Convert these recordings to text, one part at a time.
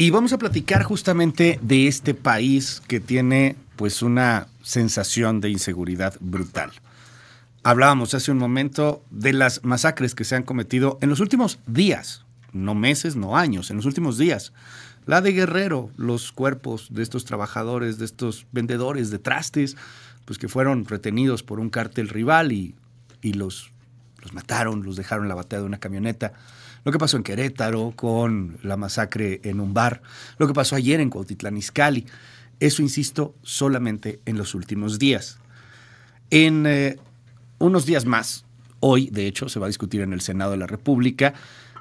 Y vamos a platicar justamente de este país que tiene pues una sensación de inseguridad brutal. Hablábamos hace un momento de las masacres que se han cometido en los últimos días, no meses, no años, en los últimos días. La de Guerrero, los cuerpos de estos trabajadores, de estos vendedores de trastes, pues que fueron retenidos por un cártel rival y los mataron, los dejaron en la batea de una camioneta. Lo que pasó en Querétaro con la masacre en un bar, lo que pasó ayer en Cuautitlán Izcalli. Eso, insisto, solamente en los últimos días. En unos días más, hoy, de hecho, se va a discutir en el Senado de la República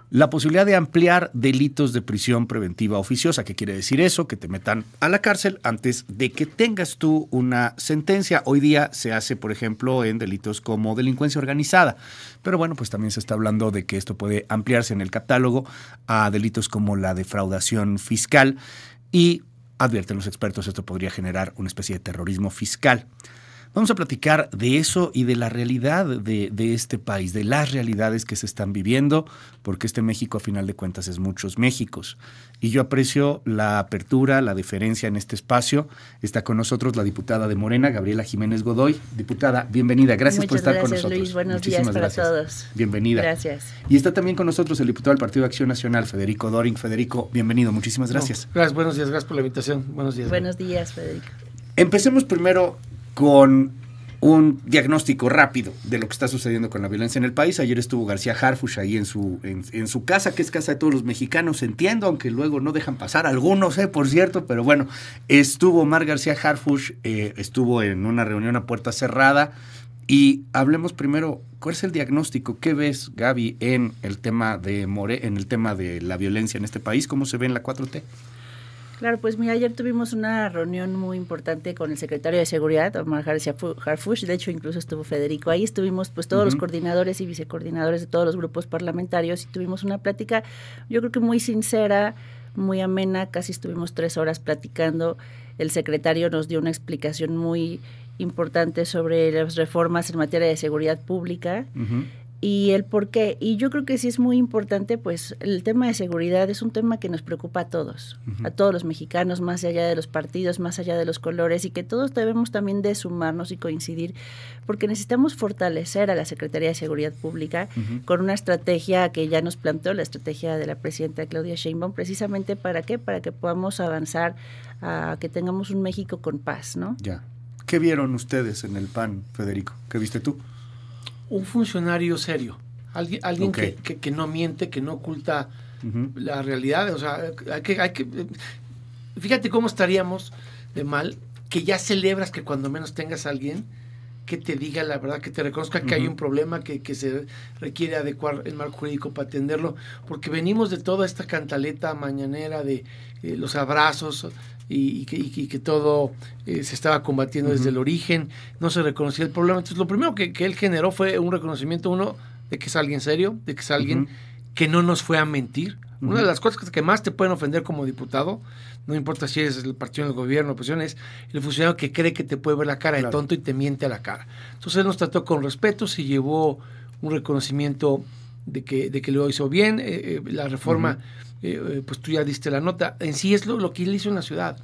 la posibilidad de ampliar delitos de prisión preventiva oficiosa. ¿Qué quiere decir eso? Que te metan a la cárcel antes de que tengas tú una sentencia. Hoy día se hace, por ejemplo, en delitos como delincuencia organizada. Pero bueno, pues también se está hablando de que esto puede ampliarse en el catálogo a delitos como la defraudación fiscal y advierten los expertos, esto podría generar una especie de terrorismo fiscal. Vamos a platicar de eso y de la realidad de este país, de las realidades que se están viviendo, porque este México, a final de cuentas, es muchos Méxicos. Y yo aprecio la apertura, la deferencia en este espacio. Está con nosotros la diputada de Morena, Gabriela Jiménez Godoy. Diputada, bienvenida. Gracias por estar con nosotros. Luis, buenos días para todos. Bienvenida. Gracias. Y está también con nosotros el diputado del Partido de Acción Nacional, Federico Doring. Federico, bienvenido. Muchísimas gracias. Gracias, buenos días. Gracias por la invitación. Buenos días. Buenos días, Federico. Empecemos primero con un diagnóstico rápido de lo que está sucediendo con la violencia en el país. Ayer estuvo García Harfuch ahí en su casa, que es casa de todos los mexicanos, entiendo, aunque luego no dejan pasar algunos, por cierto, pero bueno, estuvo Omar García Harfuch, estuvo en una reunión a puerta cerrada. Y hablemos primero, ¿cuál es el diagnóstico? ¿Qué ves, Gaby, en el tema de la violencia en este país? ¿Cómo se ve en la 4T? Claro, pues mira, ayer tuvimos una reunión muy importante con el secretario de Seguridad, Omar García Harfuch, de hecho incluso estuvo Federico ahí, estuvimos pues todos los coordinadores y vicecoordinadores de todos los grupos parlamentarios y tuvimos una plática, yo creo que muy sincera, muy amena, casi estuvimos 3 horas platicando. El secretario nos dio una explicación muy importante sobre las reformas en materia de seguridad pública. Y el por qué. Y yo creo que sí es muy importante, pues el tema de seguridad es un tema que nos preocupa a todos los mexicanos, más allá de los partidos, más allá de los colores, y que todos debemos también de sumarnos y coincidir, porque necesitamos fortalecer a la Secretaría de Seguridad Pública con una estrategia que ya nos planteó la estrategia de la presidenta Claudia Sheinbaum, precisamente ¿para qué? Para que podamos avanzar a que tengamos un México con paz, ¿no? Ya. ¿Qué vieron ustedes en el PAN, Federico? ¿Qué viste tú? Un funcionario serio, alguien que no miente, que no oculta la realidad. O sea, hay que fíjate cómo estaríamos de mal que ya celebras que cuando menos tengas a alguien que te diga la verdad, que te reconozca que hay un problema, que se requiere adecuar el marco jurídico para atenderlo, porque venimos de toda esta cantaleta mañanera de los abrazos y que todo se estaba combatiendo desde el origen, no se reconocía el problema. Entonces lo primero que él generó fue un reconocimiento, uno, de que es alguien serio, de que es alguien que no nos fue a mentir. Una de las cosas que más te pueden ofender como diputado, no importa si eres el partido del gobierno o oposición, es el funcionario que cree que te puede ver la cara de tonto y te miente a la cara. Entonces él nos trató con respeto, se llevó un reconocimiento de que lo hizo bien. La reforma, pues tú ya diste la nota. En sí es lo que él hizo en la ciudad.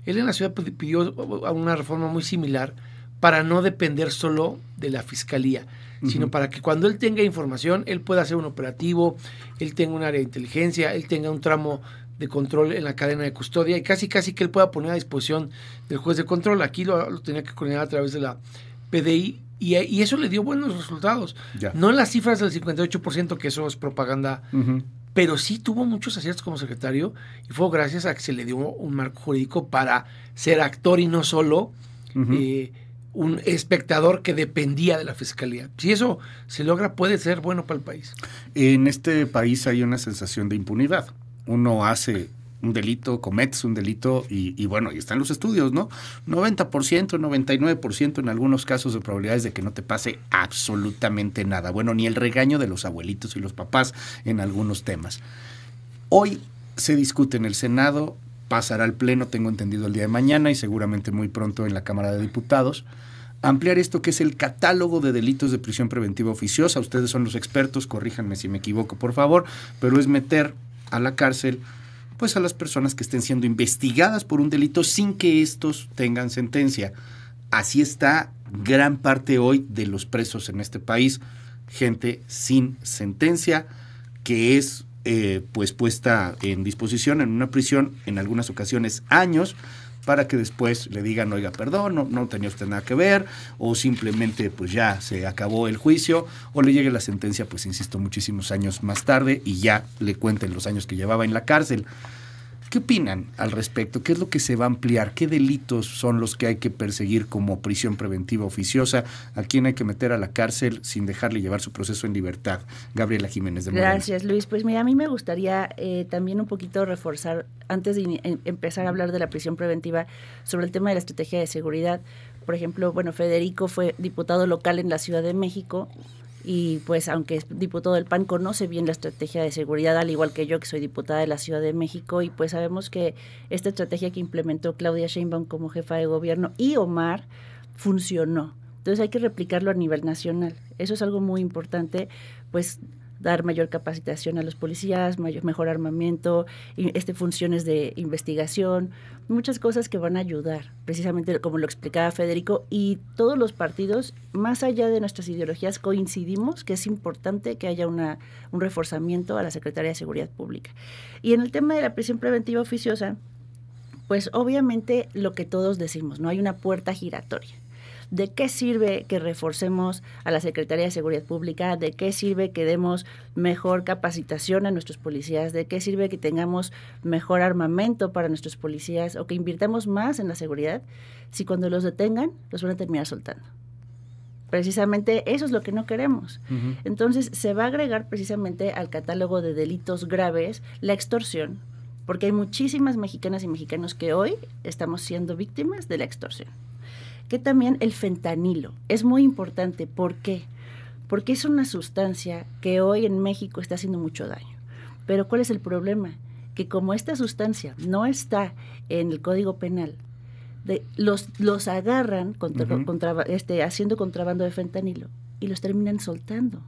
Él en la ciudad pidió una reforma muy similar para no depender solo de la fiscalía, sino para que cuando él tenga información, él pueda hacer un operativo, él tenga un área de inteligencia, él tenga un tramo de control en la cadena de custodia y casi que él pueda poner a disposición del juez de control. Aquí lo tenía que coordinar a través de la PDI y eso le dio buenos resultados. Ya. No en las cifras del 58%, que eso es propaganda, pero sí tuvo muchos aciertos como secretario y fue gracias a que se le dio un marco jurídico para ser actor y no solo un espectador que dependía de la fiscalía. Si eso se logra, puede ser bueno para el país. En este país hay una sensación de impunidad. Uno hace un delito, cometes un delito y bueno, y están los estudios, ¿no? 90%, 99% en algunos casos de probabilidades de que no te pase absolutamente nada. Bueno, ni el regaño de los abuelitos y los papás en algunos temas. Hoy se discute en el Senado, pasará al Pleno, tengo entendido, el día de mañana y seguramente muy pronto en la Cámara de Diputados. Ampliar esto que es el catálogo de delitos de prisión preventiva oficiosa. Ustedes son los expertos, corríjanme si me equivoco, por favor, pero es meter a la cárcel pues a las personas que estén siendo investigadas por un delito sin que estos tengan sentencia. Así está gran parte hoy de los presos en este país, gente sin sentencia que es pues puesta en disposición en una prisión, en algunas ocasiones años, para que después le digan, oiga, perdón, no tenía usted nada que ver, o simplemente pues ya se acabó el juicio, o le llegue la sentencia, pues insisto, muchísimos años más tarde y ya le cuenten los años que llevaba en la cárcel. ¿Qué opinan al respecto? ¿Qué es lo que se va a ampliar? ¿Qué delitos son los que hay que perseguir como prisión preventiva oficiosa? ¿A quién hay que meter a la cárcel sin dejarle llevar su proceso en libertad? Gabriela Jiménez de Moreno. Gracias, Luis. Pues mira, a mí me gustaría también un poquito reforzar, antes de empezar a hablar de la prisión preventiva, sobre el tema de la estrategia de seguridad. Por ejemplo, bueno, Federico fue diputado local en la Ciudad de México, y pues aunque es diputado del PAN, conoce bien la estrategia de seguridad, al igual que yo, que soy diputada de la Ciudad de México, y pues sabemos que esta estrategia que implementó Claudia Sheinbaum como jefa de gobierno y Omar funcionó. Entonces hay que replicarlo a nivel nacional. Eso es algo muy importante, pues dar mayor capacitación a los policías, mejor armamento, funciones de investigación, muchas cosas que van a ayudar, precisamente como lo explicaba Federico, y todos los partidos, más allá de nuestras ideologías, coincidimos que es importante que haya un reforzamiento a la Secretaría de Seguridad Pública. Y en el tema de la prisión preventiva oficiosa, pues obviamente lo que todos decimos, no hay una puerta giratoria. ¿De qué sirve que reforcemos a la Secretaría de Seguridad Pública? ¿De qué sirve que demos mejor capacitación a nuestros policías? ¿De qué sirve que tengamos mejor armamento para nuestros policías o que invirtamos más en la seguridad si cuando los detengan los van a terminar soltando? Precisamente eso es lo que no queremos. Uh-huh. Entonces se va a agregar precisamente al catálogo de delitos graves la extorsión, porque hay muchísimas mexicanas y mexicanos que hoy estamos siendo víctimas de la extorsión. Que también el fentanilo es muy importante. ¿Por qué? Porque es una sustancia que hoy en México está haciendo mucho daño. Pero ¿cuál es el problema? Que como esta sustancia no está en el Código Penal, los agarran haciendo contrabando de fentanilo y los terminan soltando.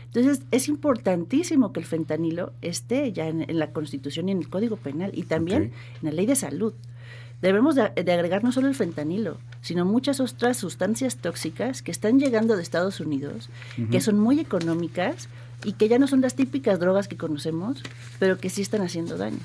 Entonces es importantísimo que el fentanilo esté ya en la Constitución y en el Código Penal y también en la Ley de Salud. Debemos de agregar no solo el fentanilo, sino muchas otras sustancias tóxicas que están llegando de Estados Unidos, uh-huh, que son muy económicas y que ya no son las típicas drogas que conocemos, pero que sí están haciendo daño.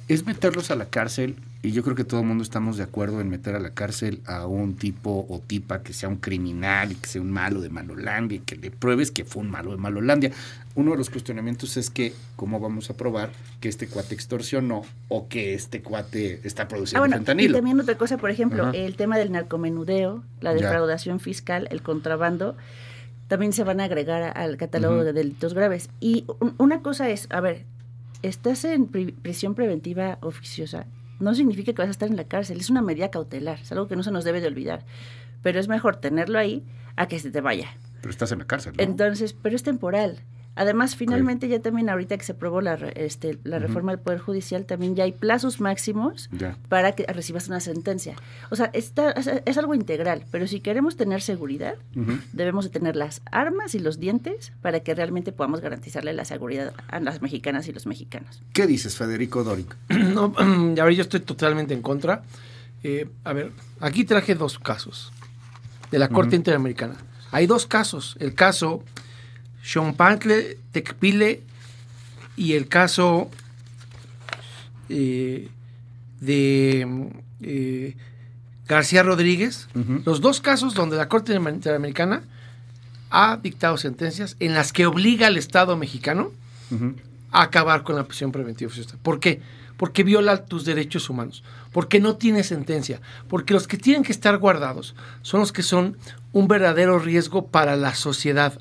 Es meterlos a la cárcel, y yo creo que todo el mundo estamos de acuerdo en meter a la cárcel a un tipo o tipa que sea un criminal y que sea un malo de Malolandia y que le pruebes que fue un malo de Malolandia. Uno de los cuestionamientos es que ¿cómo vamos a probar que este cuate extorsionó o que este cuate está produciendo fentanilo? Y también otra cosa, por ejemplo, uh-huh, el tema del narcomenudeo, la defraudación fiscal, el contrabando, también se van a agregar al catálogo, uh-huh, de delitos graves. Y una cosa es, a ver, estás en prisión preventiva oficiosa, no significa que vas a estar en la cárcel, es una medida cautelar, es algo que no se nos debe de olvidar, pero es mejor tenerlo ahí a que se te vaya. Pero estás en la cárcel, ¿no? Entonces, pero es temporal. Además, finalmente ya también ahorita que se aprobó la reforma del Poder Judicial, también ya hay plazos máximos para que recibas una sentencia. O sea, es algo integral, pero si queremos tener seguridad, uh-huh, debemos de tener las armas y los dientes para que realmente podamos garantizarle la seguridad a las mexicanas y los mexicanos. ¿Qué dices, Federico Doric? No, a ver, yo estoy totalmente en contra. A ver, aquí traje dos casos de la Corte, uh-huh, Interamericana. Hay dos casos. El caso Xonpantle Tecpile y el caso de García Rodríguez, uh-huh, los dos casos donde la Corte Interamericana ha dictado sentencias en las que obliga al Estado mexicano, uh-huh, a acabar con la prisión preventiva oficiosa. ¿Por qué? Porque viola tus derechos humanos, porque no tiene sentencia, porque los que tienen que estar guardados son los que son un verdadero riesgo para la sociedad.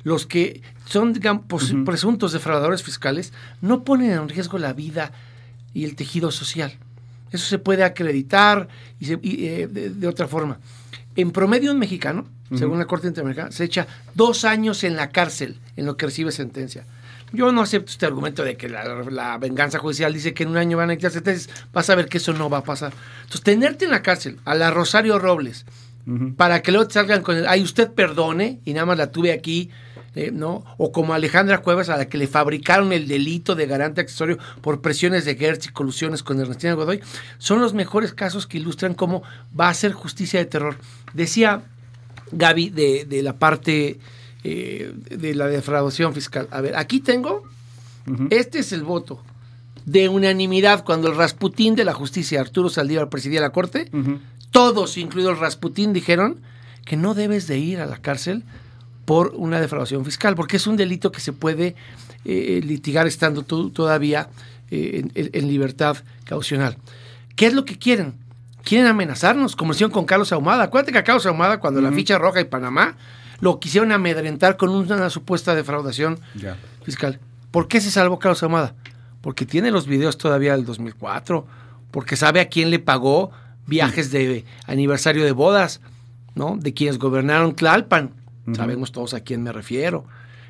Los que son, digamos, uh-huh, presuntos defraudadores fiscales no ponen en riesgo la vida y el tejido social. Eso se puede acreditar de otra forma. En promedio, un mexicano, uh-huh, según la Corte Interamericana, se echa 2 años en la cárcel en lo que recibe sentencia. Yo no acepto este argumento de que la venganza judicial dice que en 1 año van a dictar sentencias. Vas a ver que eso no va a pasar. Entonces, tenerte en la cárcel a la Rosario Robles, uh-huh, para que luego te salgan con el, ay, usted perdone, y nada más la tuve aquí ¿no? O como Alejandra Cuevas, a la que le fabricaron el delito de garante accesorio por presiones de Gertz y colusiones con Ernestina Godoy, son los mejores casos que ilustran cómo va a ser justicia de terror. Decía Gaby de la parte de la defraudación fiscal. A ver, aquí tengo, este es el voto de unanimidad cuando el Rasputín de la justicia, Arturo Saldívar, presidía la corte. Todos, incluido el Rasputín, dijeron que no debes de ir a la cárcel por una defraudación fiscal, porque es un delito que se puede litigar estando todavía en libertad caucional. ¿Qué es lo que quieren? Quieren amenazarnos, como hicieron con Carlos Ahumada. Acuérdate que a Carlos Ahumada, cuando la ficha roja y Panamá, lo quisieron amedrentar con una supuesta defraudación fiscal. ¿Por qué se salvó Carlos Ahumada? Porque tiene los videos todavía del 2004, porque sabe a quién le pagó viajes de aniversario de bodas, ¿no? De quienes gobernaron Tlalpan. Sabemos todos a quién me refiero.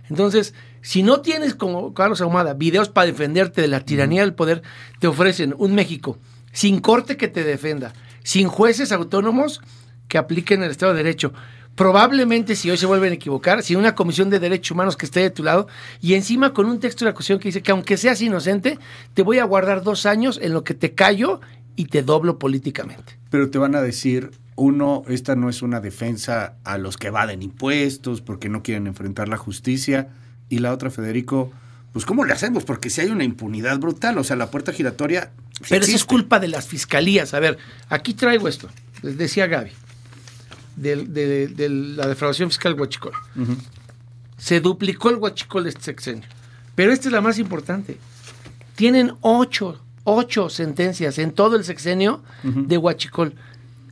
Entonces, si no tienes, como Carlos Ahumada, videos para defenderte de la tiranía del poder, te ofrecen un México sin corte que te defenda, sin jueces autónomos que apliquen el Estado de Derecho. Probablemente, si hoy se vuelven a equivocar, sin una comisión de derechos humanos que esté de tu lado, y encima con un texto de acusación que dice que aunque seas inocente, te voy a guardar 2 años en lo que te callo y te doblo políticamente. Pero te van a decir, uno, esta no es una defensa a los que evaden impuestos porque no quieren enfrentar la justicia, y la otra, Federico, pues ¿cómo le hacemos? Porque si hay una impunidad brutal, o sea, la puerta giratoria sí pero existe. eso es culpa de las fiscalías. A ver, aquí traigo esto, les decía Gaby, de la defraudación fiscal huachicol. Se duplicó el huachicol este sexenio, pero esta es la más importante. Tienen 8 sentencias en todo el sexenio de huachicol.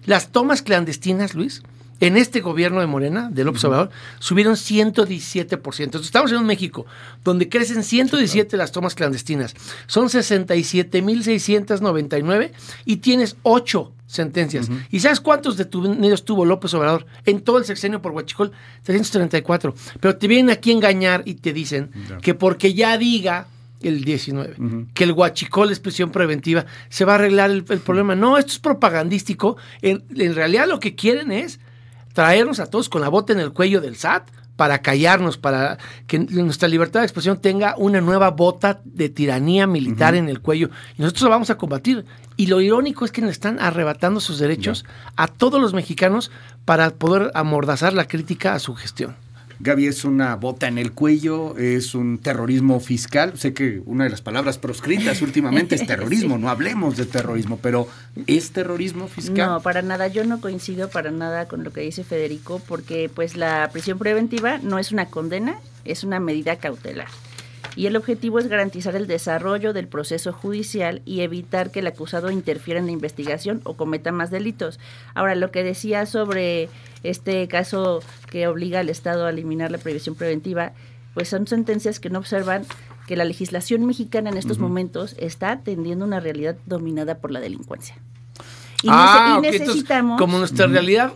Las tomas clandestinas, Luis, en este gobierno de Morena, de López Obrador, subieron 117%. Entonces, estamos en un México donde crecen 117 las tomas clandestinas. Son 67,699 y tienes 8 sentencias. ¿Y sabes cuántos detenidos tuvo López Obrador en todo el sexenio por huachicol? 334. Pero te vienen aquí a engañar y te dicen que porque ya diga el 19, que el huachicol es prisión preventiva, se va a arreglar el problema. No, esto es propagandístico. En realidad lo que quieren es traernos a todos con la bota en el cuello del SAT para callarnos, para que nuestra libertad de expresión tenga una nueva bota de tiranía militar en el cuello. Y nosotros lo vamos a combatir. Y lo irónico es que nos están arrebatando sus derechos a todos los mexicanos para poder amordazar la crítica a su gestión. Gaby, es una bota en el cuello, es un terrorismo fiscal. Sé que una de las palabras proscritas últimamente es terrorismo, no hablemos de terrorismo, pero ¿es terrorismo fiscal? No, para nada, yo no coincido para nada con lo que dice Federico, porque pues la prisión preventiva no es una condena, es una medida cautelar. Y el objetivo es garantizar el desarrollo del proceso judicial y evitar que el acusado interfiera en la investigación o cometa más delitos. Ahora, lo que decía sobre este caso que obliga al Estado a eliminar la prisión preventiva, pues son sentencias que no observan que la legislación mexicana en estos momentos está atendiendo una realidad dominada por la delincuencia. Y necesitamos... Entonces, como nuestra realidad...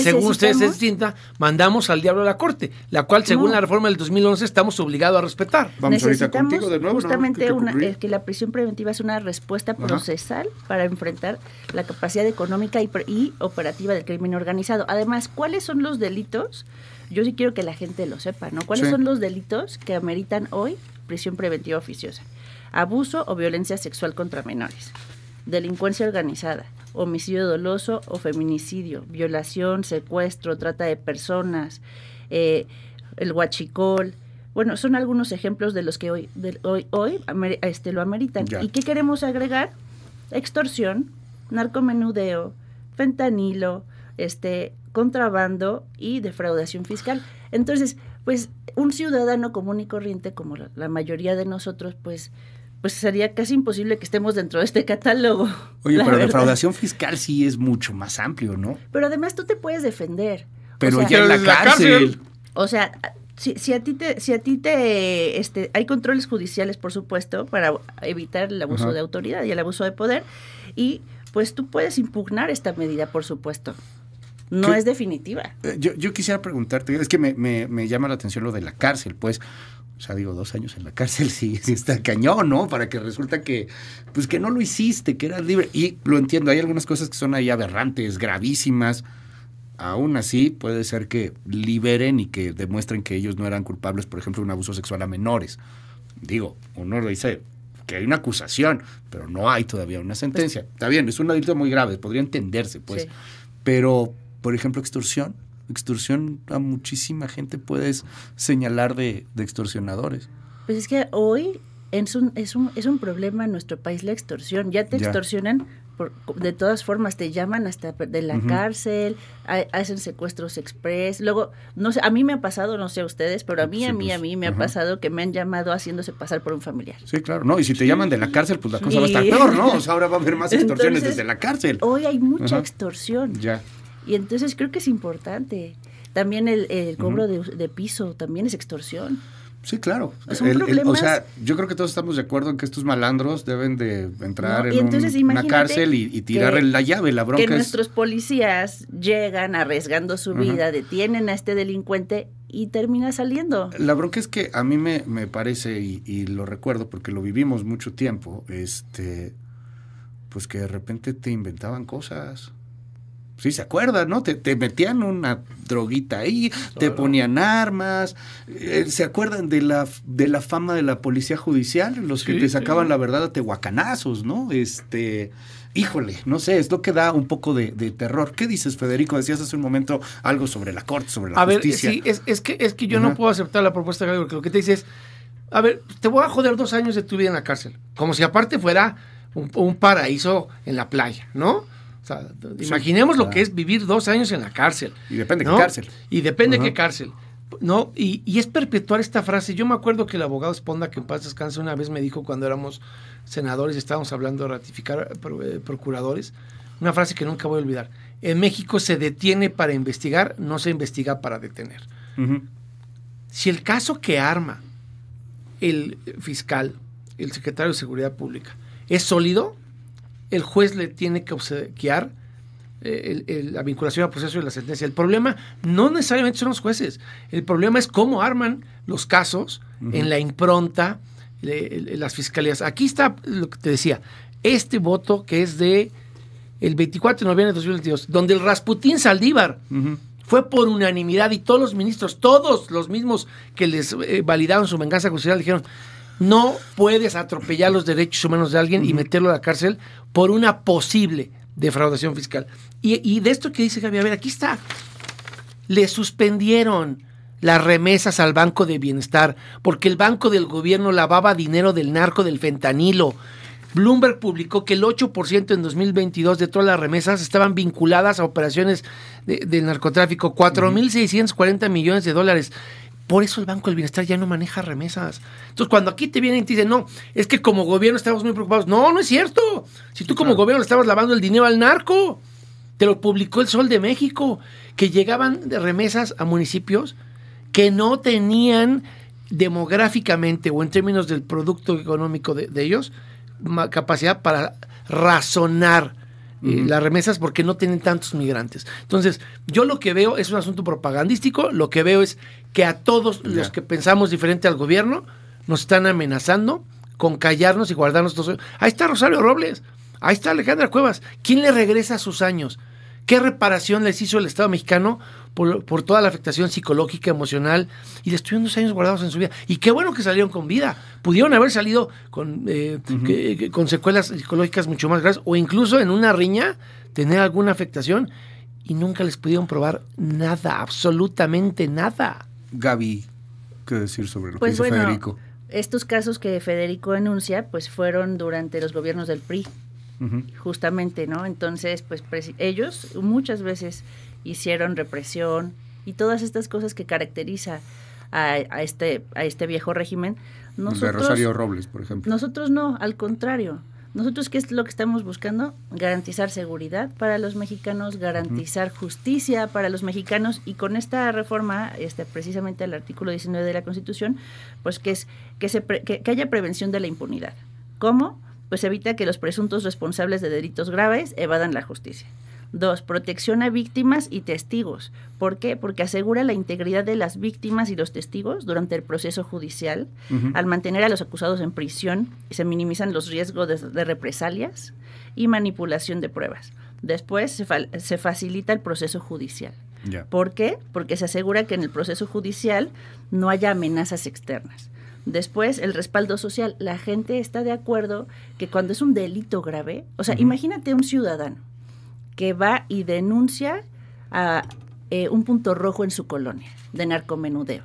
según ustedes es distinta, mandamos al diablo a la corte, la cual según la reforma del 2011 estamos obligados a respetar. Vamos ahorita contigo de nuevo. Justamente que la prisión preventiva es una respuesta procesal para enfrentar la capacidad económica y operativa del crimen organizado. Además, ¿cuáles son los delitos? Yo sí quiero que la gente lo sepa, ¿no? ¿Cuáles son los delitos que ameritan hoy prisión preventiva oficiosa? Abuso o violencia sexual contra menores, delincuencia organizada, homicidio doloso o feminicidio, violación, secuestro, trata de personas, el huachicol. Bueno, son algunos ejemplos de los que hoy lo ameritan. ¿Y qué queremos agregar? Extorsión, narcomenudeo, fentanilo, contrabando y defraudación fiscal. Entonces, pues un ciudadano común y corriente, como la mayoría de nosotros, pues sería casi imposible que estemos dentro de este catálogo. Oye, pero defraudación fiscal sí es mucho más amplio, ¿no? Pero además tú te puedes defender. Pero ya en la cárcel. O sea, si a ti te hay controles judiciales, por supuesto, para evitar el abuso de autoridad y el abuso de poder, y pues tú puedes impugnar esta medida, por supuesto. No es definitiva. Yo quisiera preguntarte, es que me llama la atención lo de la cárcel, pues. O sea, digo, 2 años en la cárcel sí está cañón, ¿no? Para que resulta que no lo hiciste, que eras libre. Y lo entiendo, hay algunas cosas que son ahí aberrantes, gravísimas. aún así puede ser que liberen y que demuestren que ellos no eran culpables, por ejemplo, de un abuso sexual a menores. Digo, uno dice que hay una acusación, pero no hay todavía una sentencia. Está bien, es un delito muy grave, podría entenderse, pues. Sí. Pero, por ejemplo, extorsión a muchísima gente puedes señalar de extorsionadores. Pues es que hoy es un problema en nuestro país la extorsión. Ya te extorsionan de todas formas, te llaman hasta de la cárcel, hacen secuestros express. Luego, no sé, a mí me ha pasado, no sé a ustedes, pero a mí me ha pasado que me han llamado haciéndose pasar por un familiar. Sí, claro, no, y si te llaman de la cárcel, pues la cosa va a estar peor, ¿no? O sea, ahora va a haber más extorsiones desde la cárcel. Hoy hay mucha extorsión. Ya. Y entonces creo que es importante. También el cobro de piso también es extorsión. Sí, claro. Son problemas. O sea, yo creo que todos estamos de acuerdo en que estos malandros deben de entrar en una cárcel y tirar la llave, la bronca. Que nuestros policías llegan arriesgando su vida, detienen a este delincuente y termina saliendo. La bronca es que a mí me parece, y lo recuerdo porque lo vivimos mucho tiempo, pues que de repente te inventaban cosas. Sí, se acuerdan, ¿no? Te metían una droguita ahí, claro. Te ponían armas. ¿Se acuerdan de la fama de la policía judicial? Los que te sacaban la verdad a tehuacanazos, ¿no? Híjole, no sé, es lo que da un poco de terror. ¿Qué dices, Federico? Decías hace un momento algo sobre la corte, sobre la justicia. A ver, sí, es que yo no puedo aceptar la propuesta, porque lo que te dice es, a ver, te voy a joder 2 años de tu vida en la cárcel. Como si aparte fuera un paraíso en la playa, ¿no? O sea, imaginemos lo que es vivir 2 años en la cárcel. Y depende de qué cárcel. Y depende de qué cárcel. ¿No? Y es perpetuar esta frase. Yo me acuerdo que el abogado Esponda, que en paz descanse, una vez me dijo cuando éramos senadores y estábamos hablando de ratificar procuradores, una frase que nunca voy a olvidar. En México se detiene para investigar, no se investiga para detener. Si el caso que arma el fiscal, el secretario de Seguridad Pública, es sólido, el juez le tiene que obsequiar la vinculación al proceso y la sentencia. El problema no necesariamente son los jueces. El problema es cómo arman los casos en la impronta, las fiscalías. Aquí está lo que te decía. Este voto que es de el 24 de noviembre de 2022, donde el Rasputín Saldívar fue por unanimidad y todos los ministros, todos los mismos que les validaron su venganza constitucional, dijeron: no puedes atropellar los derechos humanos de alguien y meterlo a la cárcel por una posible defraudación fiscal. Y de esto que dice Gaby, a ver, aquí está. Le suspendieron las remesas al Banco de Bienestar porque el Banco del Gobierno lavaba dinero del narco del fentanilo. Bloomberg publicó que el 8% en 2022 de todas las remesas estaban vinculadas a operaciones del narcotráfico, 4.640 millones de dólares. Por eso el Banco del Bienestar ya no maneja remesas. Entonces, cuando aquí te vienen y te dicen, no, es que como gobierno estamos muy preocupados. No, no es cierto. Si tú como gobierno le estabas lavando el dinero al narco, te lo publicó el Sol de México, que llegaban de remesas a municipios que no tenían demográficamente o en términos del producto económico de ellos capacidad para razonar las remesas porque no tienen tantos migrantes. Entonces, yo lo que veo es un asunto propagandístico, lo que veo es que a todos los que pensamos diferente al gobierno nos están amenazando con callarnos y guardarnos todos. Ahí está Rosario Robles, ahí está Alejandra Cuevas. ¿Quién le regresa sus años? ¿Qué reparación les hizo el Estado mexicano por toda la afectación psicológica, emocional? Y les estuvieron 2 años guardados en su vida. Y qué bueno que salieron con vida. Pudieron haber salido con secuelas psicológicas mucho más graves o incluso en una riña tener alguna afectación y nunca les pudieron probar nada, absolutamente nada. Gaby, ¿qué decir sobre lo que dice Federico? Estos casos que Federico enuncia pues fueron durante los gobiernos del PRI. Justamente, ¿no? Entonces, pues ellos muchas veces hicieron represión y todas estas cosas que caracteriza a este viejo régimen. De Rosario Robles, por ejemplo. Nosotros no, al contrario. Nosotros, ¿qué es lo que estamos buscando? Garantizar seguridad para los mexicanos, garantizar justicia para los mexicanos, y con esta reforma, precisamente el artículo 19 de la Constitución, pues que haya prevención de la impunidad. ¿Cómo? Pues evita que los presuntos responsables de delitos graves evadan la justicia. 2, protección a víctimas y testigos. ¿Por qué? Porque asegura la integridad de las víctimas y los testigos durante el proceso judicial. Al mantener a los acusados en prisión, se minimizan los riesgos de represalias y manipulación de pruebas. Después se facilita el proceso judicial. ¿Por qué? Porque se asegura que en el proceso judicial no haya amenazas externas. Después, el respaldo social. La gente está de acuerdo que cuando es un delito grave, o sea, imagínate un ciudadano que va y denuncia a un punto rojo en su colonia de narcomenudeo.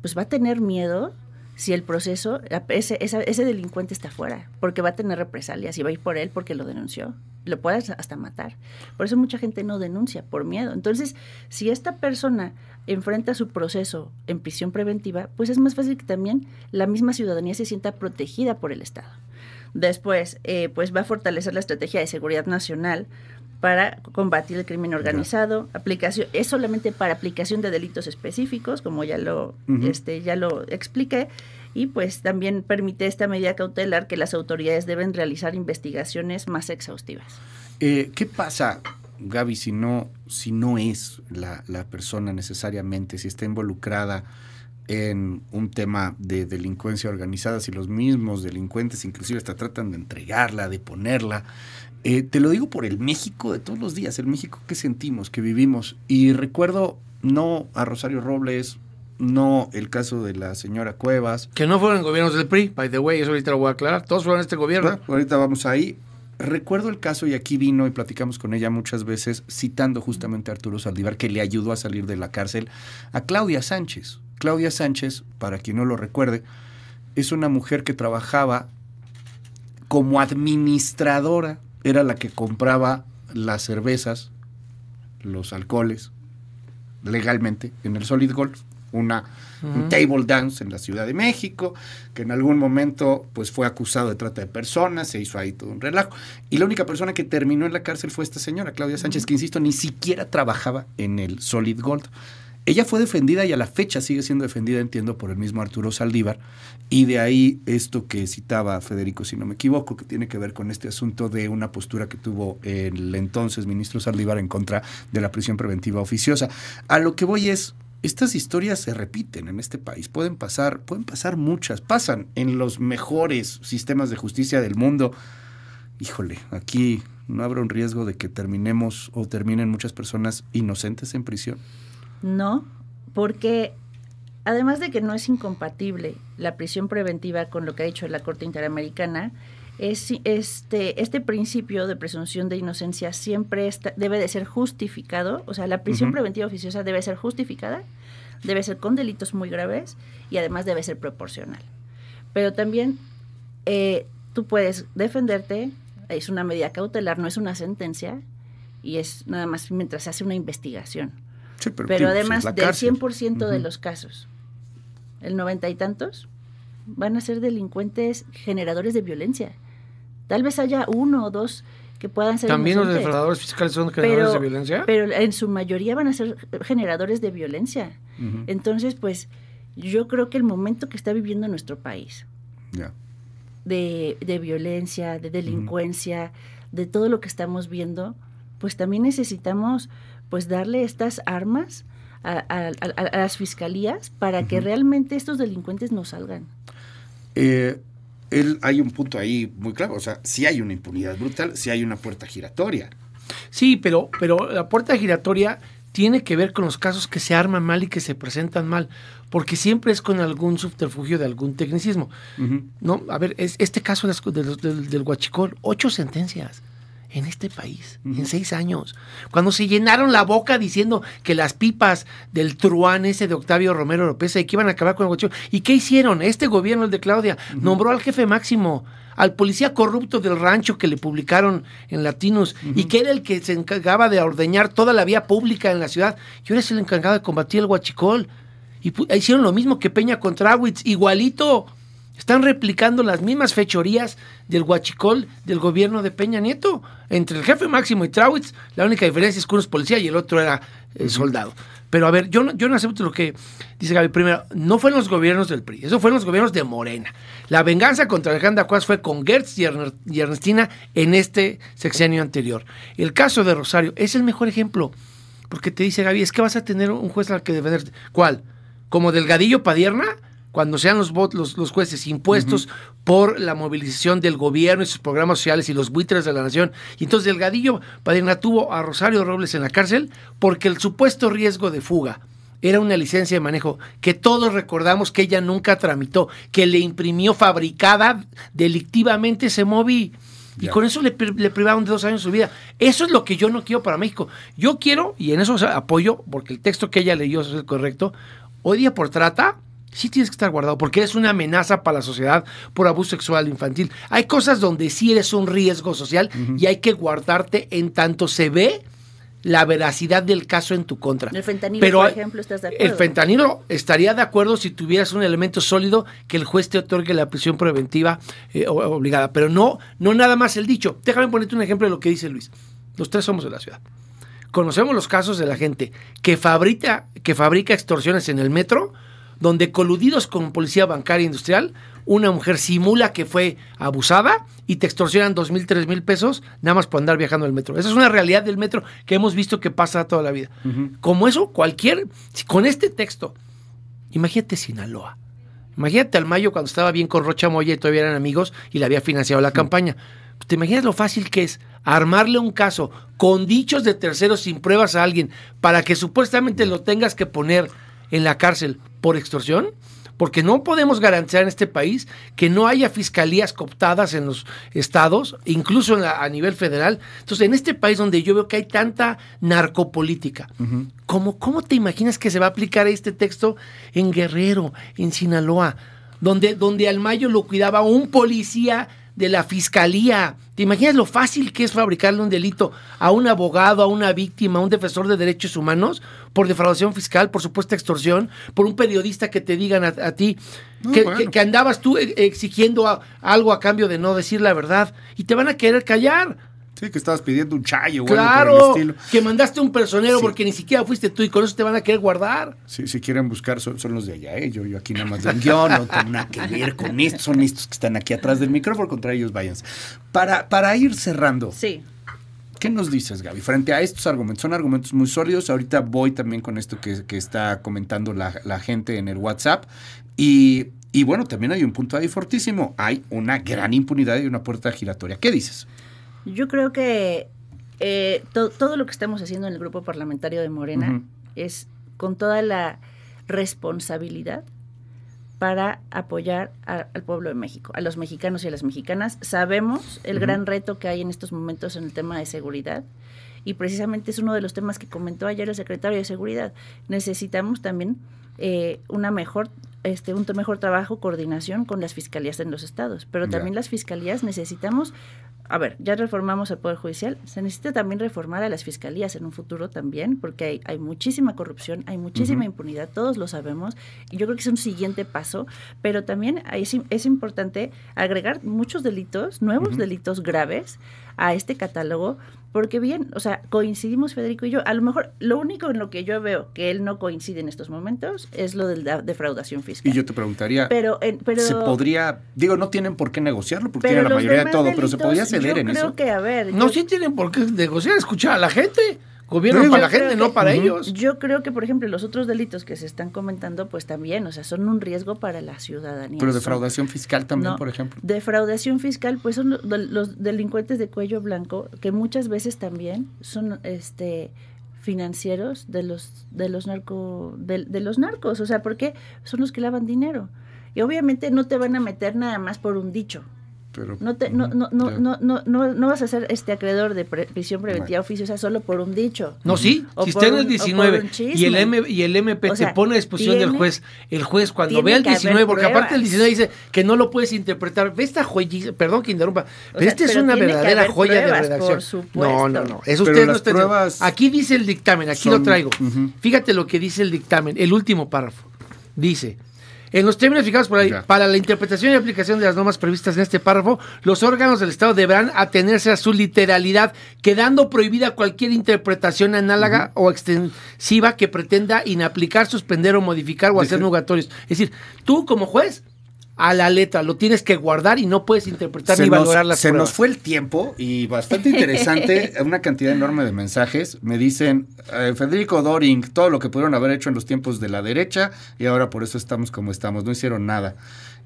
Pues va a tener miedo si el proceso, ese delincuente está fuera, porque va a tener represalias y va a ir por él porque lo denunció. Lo puedes hasta matar. Por eso mucha gente no denuncia, por miedo. Entonces, si esta persona enfrenta su proceso en prisión preventiva, pues es más fácil que también la misma ciudadanía se sienta protegida por el Estado. Después, pues va a fortalecer la estrategia de seguridad nacional para combatir el crimen organizado. Aplicación, es solamente para aplicación de delitos específicos, como ya lo expliqué, y pues también permite esta medida cautelar que las autoridades deben realizar investigaciones más exhaustivas. ¿Qué pasa, Gaby, si no es la persona necesariamente, si está involucrada en un tema de delincuencia organizada, si los mismos delincuentes inclusive hasta tratan de entregarla, de ponerla? Te lo digo por el México de todos los días, el México que sentimos, que vivimos. Y recuerdo no a Rosario Robles, no el caso de la señora Cuevas. Que no fueron gobiernos del PRI, by the way, eso ahorita lo voy a aclarar. Todos fueron este gobierno. Bueno, ahorita vamos ahí. Recuerdo el caso, y aquí vino y platicamos con ella muchas veces, citando justamente a Arturo Saldívar, que le ayudó a salir de la cárcel, a Claudia Sánchez. Claudia Sánchez, para quien no lo recuerde, es una mujer que trabajaba como administradora. Era la que compraba las cervezas, los alcoholes, legalmente en el Solid Gold, un table dance en la Ciudad de México, que en algún momento pues fue acusado de trata de personas, se hizo ahí todo un relajo. Y la única persona que terminó en la cárcel fue esta señora, Claudia Sánchez, que insisto, ni siquiera trabajaba en el Solid Gold. Ella fue defendida y a la fecha sigue siendo defendida, entiendo, por el mismo Arturo Saldívar, y de ahí esto que citaba Federico, si no me equivoco, que tiene que ver con este asunto de una postura que tuvo el entonces ministro Saldívar en contra de la prisión preventiva oficiosa. A lo que voy es, estas historias se repiten en este país, pueden pasar muchas, pasan en los mejores sistemas de justicia del mundo. Híjole, aquí no habrá un riesgo de que terminen muchas personas inocentes en prisión. No, porque además de que no es incompatible la prisión preventiva con lo que ha dicho la Corte Interamericana, este principio de presunción de inocencia siempre debe de ser justificado. O sea, la prisión preventiva oficiosa debe ser justificada, debe ser con delitos muy graves y además debe ser proporcional. Pero también tú puedes defenderte, es una medida cautelar, no es una sentencia, y es nada más mientras se hace una investigación. Sí, pero además del 100% de los casos, el 90 y tantos van a ser delincuentes generadores de violencia. Tal vez haya uno o dos que puedan ser ¿También inocentes, los defraudadores fiscales son generadores de violencia? Pero en su mayoría van a ser generadores de violencia. Entonces, pues, yo creo que el momento que está viviendo nuestro país, de violencia, de delincuencia, de todo lo que estamos viendo, pues también necesitamos pues darle estas armas a las fiscalías para que realmente estos delincuentes no salgan. Hay un punto ahí muy claro, o sea, sí hay una impunidad brutal, sí hay una puerta giratoria. Sí, pero la puerta giratoria tiene que ver con los casos que se arman mal y que se presentan mal, porque siempre es con algún subterfugio de algún tecnicismo. ¿No? A ver, este caso del huachicol, 8 sentencias en este país, en 6 años. Cuando se llenaron la boca diciendo que las pipas del truán ese de Octavio Romero Oropesa y que iban a acabar con el huachicol. ¿Y qué hicieron? Este gobierno, el de Claudia, nombró al jefe máximo, al policía corrupto del rancho que le publicaron en Latinos y que era el que se encargaba de ordeñar toda la vía pública en la ciudad. Y ahora es el encargado de combatir el huachicol. Y hicieron lo mismo que Peña con Trawitz, igualito. Están replicando las mismas fechorías del huachicol del gobierno de Peña Nieto. Entre el jefe máximo y Trawitz, la única diferencia es que uno es policía y el otro era soldado. Pero a ver, yo no acepto lo que dice Gaby. Primero, no fue en los gobiernos del PRI, eso fue en los gobiernos de Morena. La venganza contra Alejandra Cuevas fue con Gertz y Ernestina en este sexenio anterior. El caso de Rosario es el mejor ejemplo, porque te dice Gaby, es que vas a tener un juez al que defenderte. ¿Cuál? ¿Como Delgadillo Padierna? cuando sean los jueces impuestos por la movilización del gobierno y sus programas sociales y los buitres de la nación. Y entonces Delgadillo Padierna tuvo a Rosario Robles en la cárcel porque el supuesto riesgo de fuga era una licencia de manejo que todos recordamos que ella nunca tramitó, que le imprimió fabricada delictivamente ese móvil. Y con eso le privaron de 2 años de su vida. Eso es lo que yo no quiero para México. Yo quiero, y en eso apoyo, porque el texto que ella leyó es el correcto, hoy día por trata, sí tienes que estar guardado, porque eres una amenaza para la sociedad por abuso sexual infantil. Hay cosas donde sí eres un riesgo social y hay que guardarte en tanto se ve la veracidad del caso en tu contra. El fentanilo, pero, por ejemplo, ¿estás de acuerdo? El fentanilo estaría de acuerdo si tuvieras un elemento sólido que el juez te otorgue la prisión preventiva obligada, pero no nada más el dicho. Déjame ponerte un ejemplo de lo que dice Luis. Los 3 somos de la ciudad. Conocemos los casos de la gente que fabrica extorsiones en el metro, donde coludidos con policía bancaria e industrial, una mujer simula que fue abusada y te extorsionan 2,000, 3,000 pesos nada más por andar viajando en el metro. Esa es una realidad del metro que hemos visto que pasa toda la vida. Como eso, con este texto, imagínate Sinaloa. Imagínate al Mayo cuando estaba bien con Rocha Moya y todavía eran amigos y le había financiado la campaña. ¿Te imaginas lo fácil que es armarle un caso con dichos de terceros sin pruebas a alguien para que supuestamente lo tengas que poner en la cárcel por extorsión? Porque no podemos garantizar en este país que no haya fiscalías cooptadas en los estados, incluso a nivel federal. Entonces, en este país donde yo veo que hay tanta narcopolítica, ¿cómo te imaginas que se va a aplicar este texto en Guerrero, en Sinaloa, donde al Mayo lo cuidaba un policía de la fiscalía? ¿Te imaginas lo fácil que es fabricarle un delito a un abogado, a una víctima, a un defensor de derechos humanos por defraudación fiscal, por supuesta extorsión, por un periodista que te digan a ti que andabas tú exigiendo algo a cambio de no decir la verdad y te van a querer callar? Sí, que estabas pidiendo un chayo o algo por el estilo. Que mandaste un personero porque ni siquiera fuiste tú y con eso te van a querer guardar. Sí, si quieren buscar son los de allá, ¿eh? Yo aquí nada más de un guión, no tengo nada que ver con esto, son estos que están aquí atrás del micrófono, contra ellos váyanse. Para ir cerrando, sí. ¿Qué nos dices, Gaby, frente a estos argumentos? Son argumentos muy sólidos. Ahorita voy también con esto que está comentando la gente en el WhatsApp. Y bueno, también hay un punto ahí fortísimo. Hay una gran impunidad y una puerta giratoria. ¿Qué dices? Yo creo que todo lo que estamos haciendo en el grupo parlamentario de Morena es con toda la responsabilidad para apoyar al pueblo de México, a los mexicanos y a las mexicanas. Sabemos el gran reto que hay en estos momentos en el tema de seguridad y precisamente es uno de los temas que comentó ayer el secretario de Seguridad. Necesitamos también un mejor trabajo, coordinación con las fiscalías en los estados, pero también las fiscalías necesitamos. A ver, ya reformamos el Poder Judicial, se necesita también reformar a las fiscalías en un futuro también, porque hay muchísima corrupción, hay muchísima impunidad, todos lo sabemos, y yo creo que es un siguiente paso, pero también es importante agregar muchos delitos, nuevos delitos graves a este catálogo, porque bien, o sea, coincidimos Federico y yo, a lo mejor lo único en lo que yo veo que él no coincide en estos momentos es lo de la defraudación fiscal. Y yo te preguntaría, pero se podría, no tienen por qué negociarlo, porque tienen la mayoría de todo, pero se podría ceder en eso. Yo creo que, a ver... sí tienen por qué negociar, escuchar a la gente. Gobierno para la gente, no para ellos. Yo creo que, por ejemplo, los otros delitos que se están comentando, pues también, o sea, son un riesgo para la ciudadanía. Pero defraudación fiscal también, por ejemplo. Defraudación fiscal, pues son los delincuentes de cuello blanco, que muchas veces también son financieros de los narcos, o sea, porque son los que lavan dinero. Y obviamente no te van a meter nada más por un dicho. Pero, no vas a ser acreedor de prisión preventiva oficio, o sea, solo por un dicho. No, sí, si está en el 19 y el MP te pone a disposición del juez, el juez cuando vea el 19, porque aparte el 19 dice que no lo puedes interpretar, ve esta joyita, perdón que interrumpa, pero esta es una verdadera joya de redacción. No, eso ustedes no están. Aquí dice el dictamen, aquí lo traigo. Fíjate lo que dice el dictamen, el último párrafo. Dice: en los términos fijados por ahí, para la interpretación y aplicación de las normas previstas en este párrafo, los órganos del Estado deberán atenerse a su literalidad, quedando prohibida cualquier interpretación análoga o extensiva que pretenda inaplicar, suspender o modificar o hacer nugatorios. Es decir, tú como juez, a la letra, lo tienes que guardar y no puedes interpretar ni valorar las pruebas. Se nos fue el tiempo y bastante interesante, una cantidad enorme de mensajes. Me dicen, Federico Doring, todo lo que pudieron haber hecho en los tiempos de la derecha y ahora por eso estamos como estamos, no hicieron nada.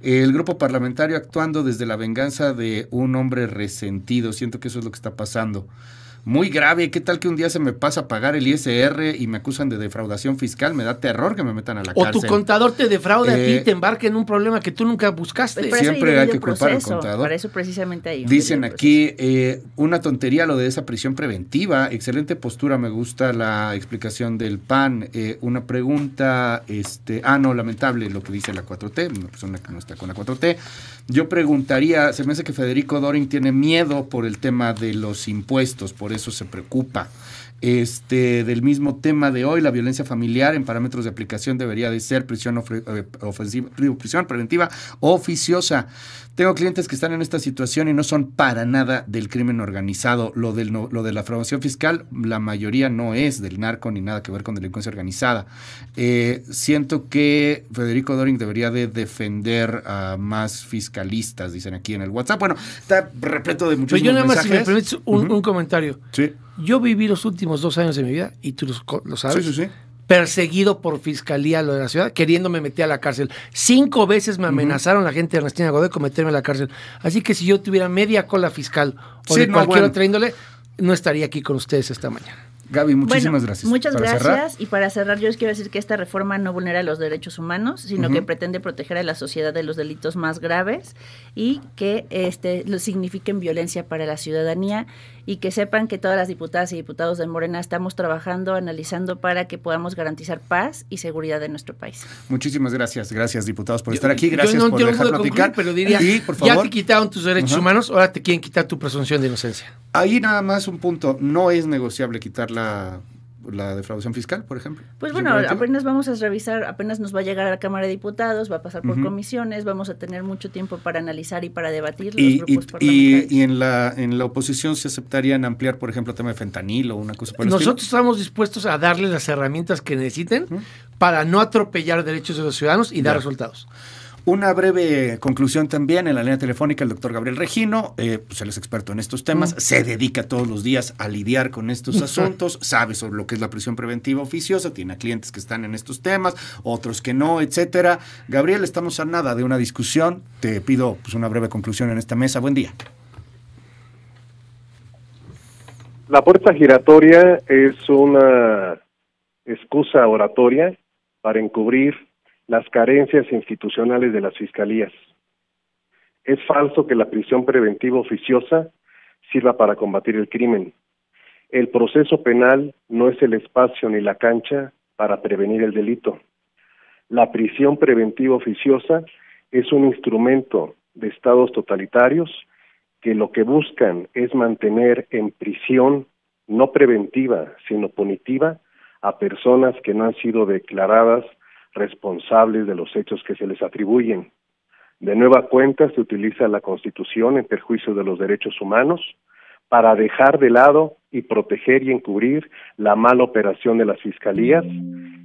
El grupo parlamentario actuando desde la venganza de un hombre resentido, siento que eso es lo que está pasando. Muy grave, ¿qué tal que un día se me pasa a pagar el ISR y me acusan de defraudación fiscal? Me da terror que me metan a la cárcel. O tu contador te defraude a ti y te embarque en un problema que tú nunca buscaste. Siempre hay que culpar al contador. Para eso precisamente hay Dicen aquí, una tontería lo de esa prisión preventiva, excelente postura, me gusta la explicación del PAN. Una pregunta, no, lamentable lo que dice la 4T, una persona que no está con la 4T. Yo preguntaría, se me hace que Federico Doring tiene miedo por el tema de los impuestos, por eso se preocupa. Del mismo tema de hoy, la violencia familiar en parámetros de aplicación debería de ser prisión preventiva oficiosa. Tengo clientes que están en esta situación y no son para nada del crimen organizado. Lo de la fraudación fiscal, la mayoría no es del narco ni nada que ver con delincuencia organizada. Siento que Federico Doring debería de defender a más fiscalistas, dicen aquí en el WhatsApp. Bueno, está repleto de muchos mensajes. Yo nada más, si me permites un comentario. Sí. Yo viví los últimos 2 años de mi vida, y tú lo sabes, sí. perseguido por fiscalía lo de la ciudad, queriéndome meter a la cárcel. 5 veces me amenazaron la gente de Ernestina Godoy con meterme a la cárcel. Así que si yo tuviera media cola fiscal o de cualquier otra índole, no estaría aquí con ustedes esta mañana. Gaby, muchísimas gracias. Muchas gracias. Y para cerrar, yo les quiero decir que esta reforma no vulnera los derechos humanos, sino que pretende proteger a la sociedad de los delitos más graves y que signifiquen violencia para la ciudadanía, y que sepan que todas las diputadas y diputados de Morena estamos trabajando, analizando para que podamos garantizar paz y seguridad en nuestro país. Muchísimas gracias. Gracias, diputados, por estar aquí. Gracias yo no por dejar platicar. Pero diría, por favor, ya te quitaron tus derechos humanos, ahora te quieren quitar tu presunción de inocencia. Ahí nada más un punto. No es negociable quitar la defraudación fiscal, por ejemplo. Pues bueno, apenas vamos a revisar, apenas nos va a llegar a la Cámara de Diputados, va a pasar por comisiones, vamos a tener mucho tiempo para analizar y para debatir los grupos parlamentarios. Y en la oposición se aceptarían ampliar, por ejemplo, el tema de fentanilo o una cosa por el estilo. Nosotros estamos dispuestos a darles las herramientas que necesiten para no atropellar derechos de los ciudadanos y dar resultados. Una breve conclusión también. En la línea telefónica el doctor Gabriel Regino, pues él es experto en estos temas, se dedica todos los días a lidiar con estos asuntos, sabe sobre lo que es la prisión preventiva oficiosa, tiene clientes que están en estos temas, otros que no, etcétera. Gabriel, estamos a nada de una discusión, te pido pues una breve conclusión en esta mesa. Buen día. La puerta giratoria es una excusa oratoria para encubrir las carencias institucionales de las fiscalías. Es falso que la prisión preventiva oficiosa sirva para combatir el crimen. El proceso penal no es el espacio ni la cancha para prevenir el delito. La prisión preventiva oficiosa es un instrumento de estados totalitarios que lo que buscan es mantener en prisión, no preventiva, sino punitiva, a personas que no han sido declaradas responsables de los hechos que se les atribuyen. De nueva cuenta se utiliza la Constitución en perjuicio de los derechos humanos para dejar de lado y proteger y encubrir la mala operación de las fiscalías,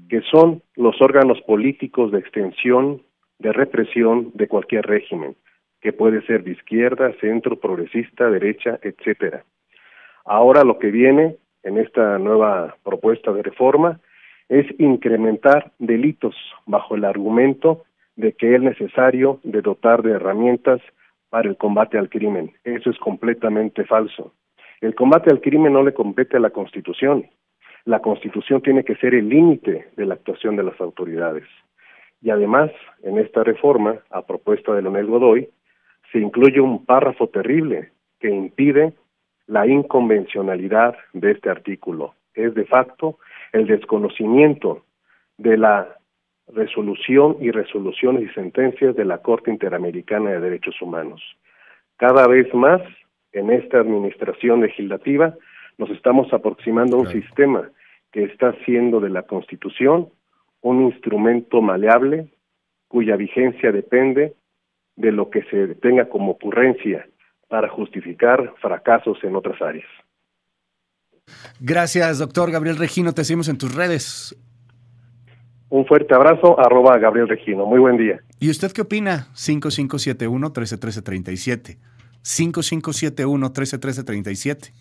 que son los órganos políticos de extensión, de represión de cualquier régimen, que puede ser de izquierda, centro, progresista, derecha, etcétera. Ahora lo que viene en esta nueva propuesta de reforma es incrementar delitos bajo el argumento de que es necesario de dotar de herramientas para el combate al crimen. Eso es completamente falso. El combate al crimen no le compete a la Constitución. La Constitución tiene que ser el límite de la actuación de las autoridades. Y además, en esta reforma, a propuesta de Leonel Godoy, se incluye un párrafo terrible que impide la inconvencionalidad de este artículo. Es de facto el desconocimiento de la resolución y resoluciones y sentencias de la Corte Interamericana de Derechos Humanos. Cada vez más, en esta administración legislativa, nos estamos aproximando a un sistema que está haciendo de la Constitución un instrumento maleable, cuya vigencia depende de lo que se tenga como ocurrencia para justificar fracasos en otras áreas. Gracias, doctor Gabriel Regino. Te seguimos en tus redes. Un fuerte abrazo, @Gabriel Regino. Muy buen día. ¿Y usted qué opina? 5571-131337. 5571-131337.